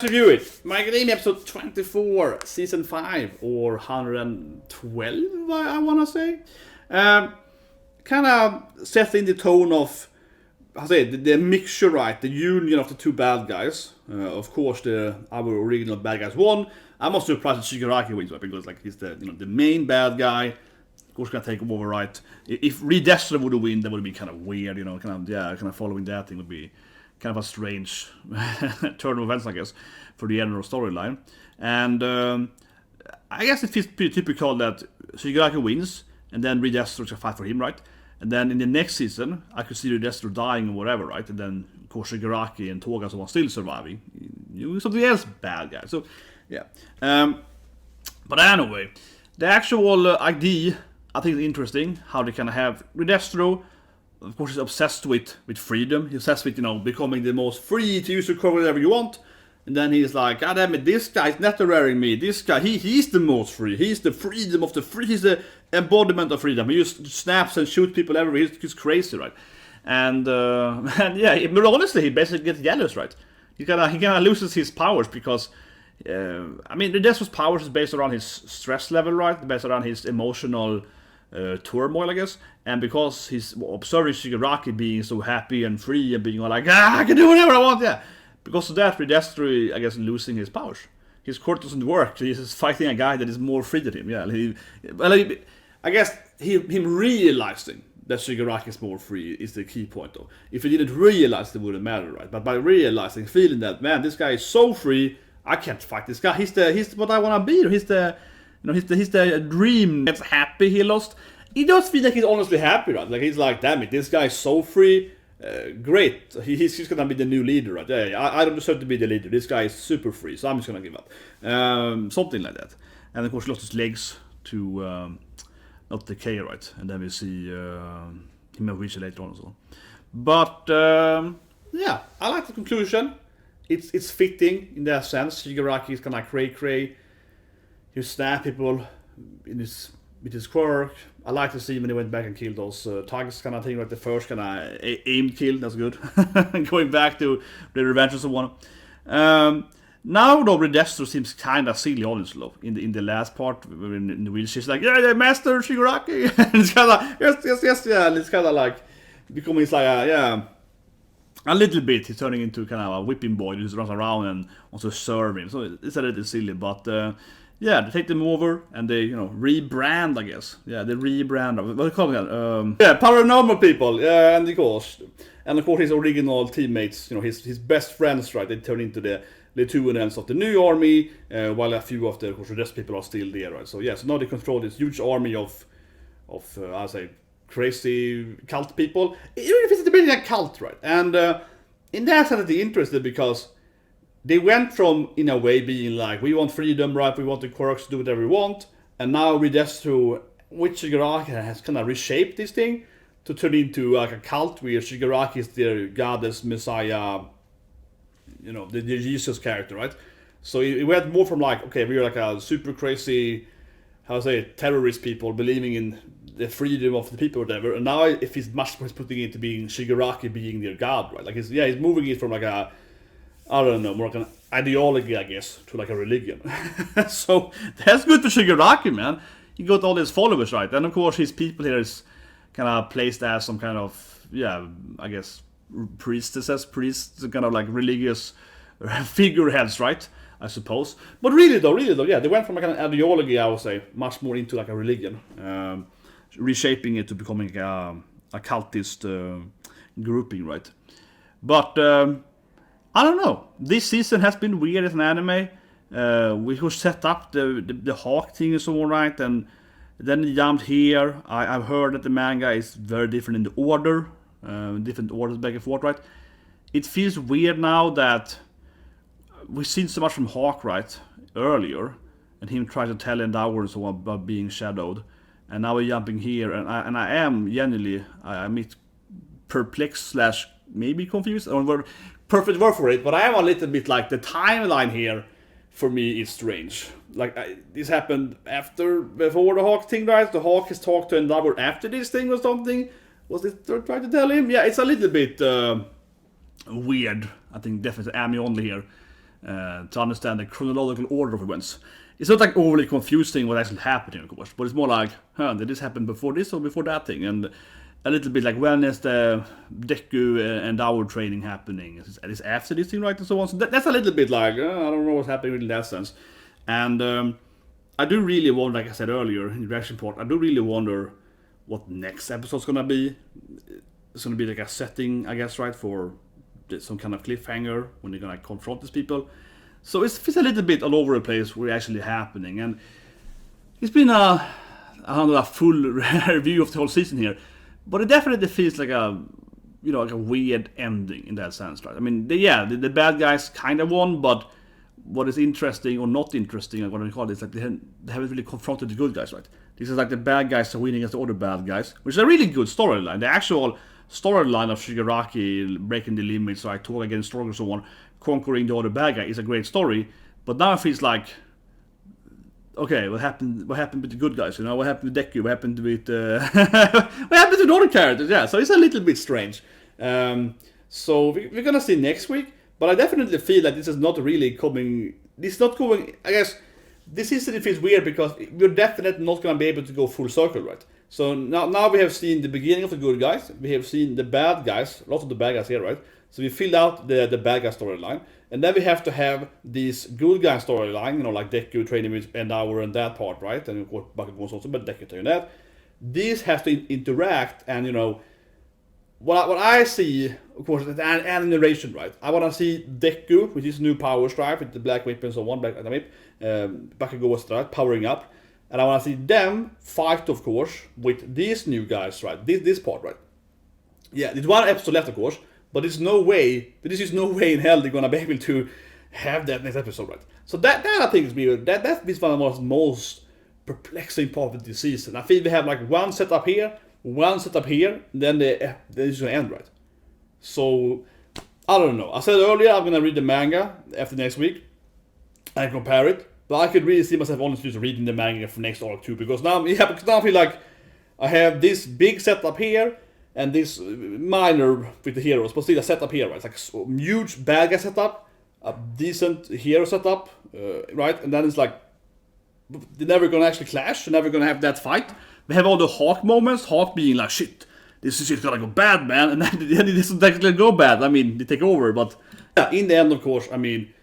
Review it. Manga Academia episode 24, season 5, or 112, I want to say. Kind of setting the tone of, I say, the mixture, right? The union of the two bad guys. Of course, our original bad guys won. I'm also surprised that Shigaraki wins, right? Because like he's the the main bad guy. Of course, gonna take him over, right? If RE-destro would win, that would be kind of weird, kind of following that thing would be kind of a strange turn of events, I guess, for the general storyline. And I guess it feels pretty typical that Shigaraki wins, and then RE-destro is a fight for him, right? And then in the next season, I could see RE-destro dying or whatever, right? And then, of course, Shigaraki and Toga are still surviving. Something else bad guy. So, yeah. But anyway, the actual idea, I think is interesting, how they kind of have RE-destro. Of course, he's obsessed with freedom. He's obsessed with, becoming the most free to use your code whatever you want. And then he's like, God damn it, this guy's not wearing me. This guy, he's the most free. He's the freedom of the free. He's the embodiment of freedom. He just snaps and shoots people everywhere. He's crazy, right? And yeah, but honestly, he basically gets jealous, right? He kind of loses his powers because, RE-destro's powers is based around his stress level, right? Based around his emotional turmoil, I guess, and because he's observing Shigaraki being so happy and free and being all like, I can do whatever I want, yeah. Because of that, RE-destro, I guess, losing his powers. His quirk doesn't work. He's fighting a guy that is more free than him. Yeah, I guess him realizing that Shigaraki is more free is the key point, though. If he didn't realize, it wouldn't matter, right? But by realizing, feeling that, man, this guy is so free, I can't fight this guy. He's what I want to be. He's the dream that's happy he lost. He does feel like he's honestly happy, right? Like he's like, damn it, this guy is so free. Great, he's gonna be the new leader, right? Yeah, I don't deserve to be the leader. This guy is super free, so I'm just gonna give up. Something like that. And of course, he lost his legs to not decay, right? And then we see him reach later on as well. But yeah, I like the conclusion. It's fitting in that sense. Shigaraki is kind of cray. He snap people with his quirk. I like to see when he went back and killed those targets kind of thing, like the first kind of aimed kill. That's good. Going back to the revenge and so on. Now though, RE-destro seems kind of silly, honestly. In the last part, in the wheelchair, she's like, yeah, Master Shigaraki. And it's kind of yes, yeah. And it's kind of like becoming a little bit. He's turning into kind of a whipping boy who just runs around and wants to serve him. So it's a little silly, but. Yeah, they take them over and they, rebrand, I guess. Yeah, they rebrand. What do you call it? Yeah, paranormal people. Yeah, and of course his original teammates, his best friends, right? They turn into the lieutenants of the new army, while a few of the rest people are still there, right? So yeah, so now they control this huge army of I say, crazy cult people. Even if it's a bit like a cult, right? And in that sense, it's interesting because they went from, in a way, being like, we want freedom, right? We want the quirks to do whatever we want. And now RE-destro, which Shigaraki has kind of reshaped this thing to turn into like a cult where Shigaraki is their goddess, messiah, the Jesus character, right? So it went more from like, okay, we're like a super crazy, terrorist people believing in the freedom of the people or whatever. And now if he's much more putting it into being Shigaraki being their god, right? Like he's moving it from like a, I don't know, more like an ideology, I guess, to like a religion. So that's good for Shigaraki, man. He got all his followers, right? And of course, his people here is kind of placed as some kind of, I guess, priests, kind of like religious figureheads, right? I suppose. But really though, yeah, they went from like an ideology, I would say, much more into like a religion, reshaping it to becoming a cultist grouping, right? But I don't know. This season has been weird as an anime. We could set up the Hawk thing and so on, right? And then it jumped here. I've heard that the manga is very different in the order. Different orders back and forth, right? It feels weird now that we've seen so much from Hawk, right? Earlier. And him trying to tell Endeavor and so on about being shadowed. And now we're jumping here. And I am genuinely, I'm perplexed / maybe confused. I don't know perfect word for it, but I am a little bit like the timeline here for me is strange. Like this happened before the Hawk thing, right? The Hawk has talked to Endeavor after this thing or something. Was it trying to tell him? Yeah, it's a little bit weird. I think definitely Amy only here. to understand the chronological order of events. It's not like overly confusing what actually happened, of course, but it's more like, did this happen before this or before that thing? And a little bit like, when is the Deku and our training happening? Is this after this thing, right? And so on. So that's a little bit like, I don't know what's happening in that sense. And I do really wonder, like I said earlier in the reaction part, I do really wonder what next episode's gonna be. It's gonna be like a setting, I guess, right, for some kind of cliffhanger when they're gonna confront these people. So it's a little bit all over the place what's actually happening. And it's been a full review of the whole season here. But it definitely feels like a weird ending in that sense, right? I mean, the bad guys kind of won, but what is interesting or not interesting, I'm gonna call it, is that they haven't really confronted the good guys, right? This is like the bad guys are winning against the other bad guys, which is a really good storyline. The actual storyline of Shigaraki breaking the limits, right, talking against strong and so on, conquering the other bad guy is a great story. But now it feels like, okay, what happened with the good guys? What happened with Deku? What happened with what happened to the other characters? Yeah, so it's a little bit strange. So we're gonna see next week, but I definitely feel that this is not really coming. This is not going. I guess this season feels weird because we're definitely not gonna be able to go full circle, right? So now we have seen the beginning of the good guys. We have seen the bad guys. Lots of the bad guys here, right? So we filled out the bad guy storyline. And then we have to have this good guy storyline, like Deku training with Endeavor and that part, right? And of course Bakugan's also, but Deku doing that. These have to interact, and what I see, of course, is an narration, right? I want to see Deku with his new power stripe, with the black whip and so on, Bakugan was right, powering up. And I want to see them fight, of course, with these new guys, right? This part, right? Yeah, there's one episode left, of course. But there's no way in hell they're gonna be able to have that next episode, right? So that I think is weird. That's one of the most perplexing part of this season. I think we have like one setup here, then it's gonna end, right? So I don't know. I said earlier I'm gonna read the manga after next week and compare it. But I could really see myself honestly just reading the manga for next arc too, because now I feel like I have this big setup here. And this minor with the heroes, but still a setup here, right? It's like a huge bad guy setup, a decent hero setup, right? And then it's like, they're never gonna actually clash, they're never gonna have that fight. We have all the Hawk moments, Hawk being like, shit, this is gonna go bad, man, and then it doesn't actually go bad. I mean, they take over, but in the end, of course, I mean,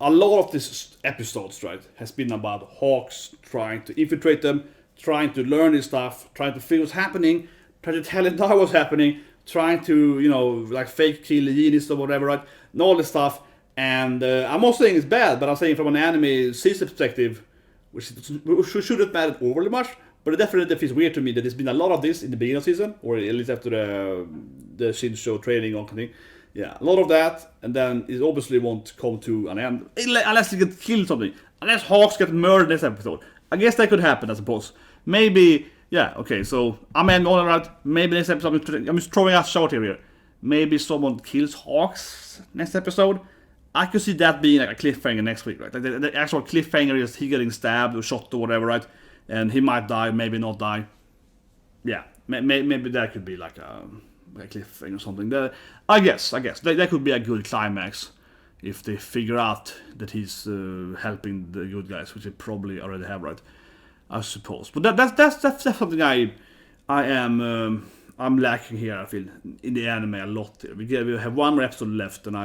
a lot of these episodes, right, has been about Hawks trying to infiltrate them, trying to learn this stuff, trying to figure what's happening, trying to tell it now what's happening, trying to, like fake kill the genius or whatever, right? And all this stuff. And I'm not saying it's bad, but I'm saying from an anime season perspective, which shouldn't matter overly much, but it definitely feels weird to me that there's been a lot of this in the beginning of the season, or at least after the Shinsho training or something. Yeah, a lot of that, and then it obviously won't come to an end, unless they get killed or something. Unless Hawks get murdered this episode. I guess that could happen, I suppose. Maybe. Yeah, okay, so I'm all right. Maybe next episode, I'm just throwing out short here. Maybe someone kills Hawks next episode. I could see that being like a cliffhanger next week, right? Like the actual cliffhanger is he getting stabbed or shot or whatever, right? And he might die, maybe not die. Yeah, maybe that could be like a cliffhanger or something. I guess that could be a good climax if they figure out that he's helping the good guys, which they probably already have, right? I suppose, but that's something I'm lacking here. I feel in the anime a lot. We have one more episode left, and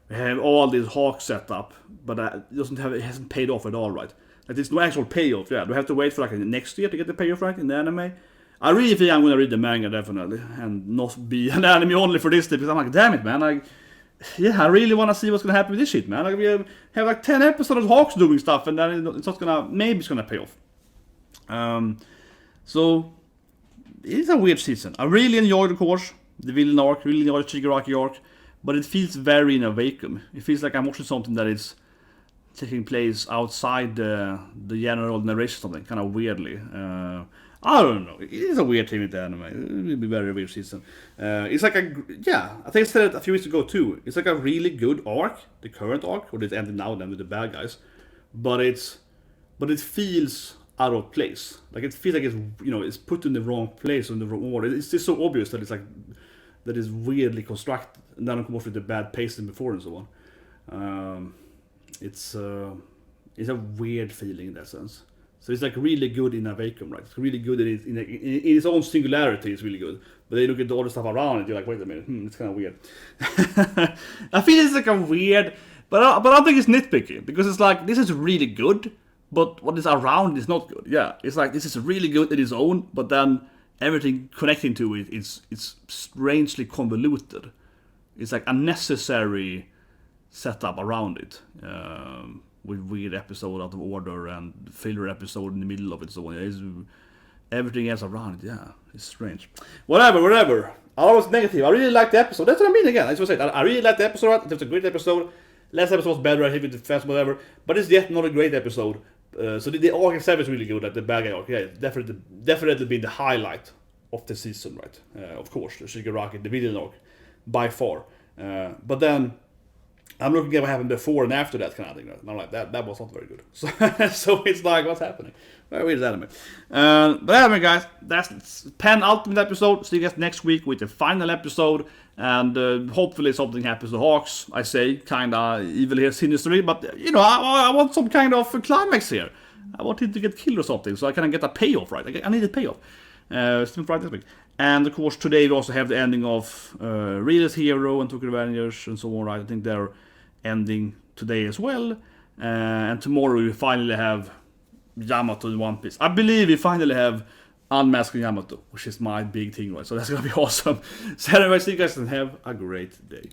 we have all this Hawk set up, but it hasn't paid off at all, right? Like there's no actual payoff. Yeah, do we have to wait for like next year to get the payoff right in the anime? I really think I'm gonna read the manga definitely, and not be an anime only for this because I'm like, damn it, man! I really want to see what's gonna happen with this shit, man. Like we have like 10 episodes of Hawks doing stuff, and then it's not gonna. Maybe it's gonna pay off. So it's a weird season. I really enjoyed, of course, the villain arc, really enjoyed the Shigaraki arc, but it feels very in a vacuum. It feels like I'm watching something that is taking place outside the general narration, something kind of weirdly. I don't know. It is a weird thing with the anime. It will be a very weird season. It's like I think I said it a few weeks ago too. It's like a really good arc, the current arc, or it's ended now then with the bad guys, but it feels out of place. Like it feels like it's it's put in the wrong place or in the wrong order. It's just so obvious that it's like that is weirdly constructed, and then of course with the bad pacing before and so on. it's a weird feeling in that sense. So it's like really good in a vacuum, right? It's really good in its own singularity. It's really good. But then you look at all the stuff around it, you're like, wait a minute, it's kind of weird. I feel it's like a weird, but I don't think it's nitpicky, because it's like, this is really good, but what is around is not good. Yeah, it's like, this is really good in its own, but then everything connecting to it is strangely convoluted. It's like unnecessary setup around it, with weird episode out of order and filler episode in the middle of it. So everything else around it, yeah, it's strange. Whatever. I was negative. I really liked the episode. That's what I mean again. That's what I said. I really liked the episode. It was a great episode. Last episode was better. I hit it with the fast, whatever. But it's yet not a great episode. So the arc itself is really good. Like the bad guy arc, yeah, it's definitely been the highlight of the season, right? Of course, the Shigaraki, the villain arc, by far. But then I'm looking at what happened before and after that kind of thing. Right? And I'm like, that was not very good. So, so it's like, what's happening? Very weird anime. But anyway, guys, that's penultimate episode. See you guys next week with the final episode. And hopefully something happens to Hawks. I say, kinda evil here, sinisterly. But, you know, I want some kind of climax here. I want him to get killed or something, so I can get a payoff, right? I need a payoff. Still Friday this week. And of course, today we also have the ending of Revieww's Hero and Tokyo Avengers and so on, right? I think they're ending today as well. And tomorrow we finally have Yamato in One Piece. I believe we finally have Unmasking Yamato, which is my big thing, right? So that's gonna be awesome. So anyway, see you guys and have a great day.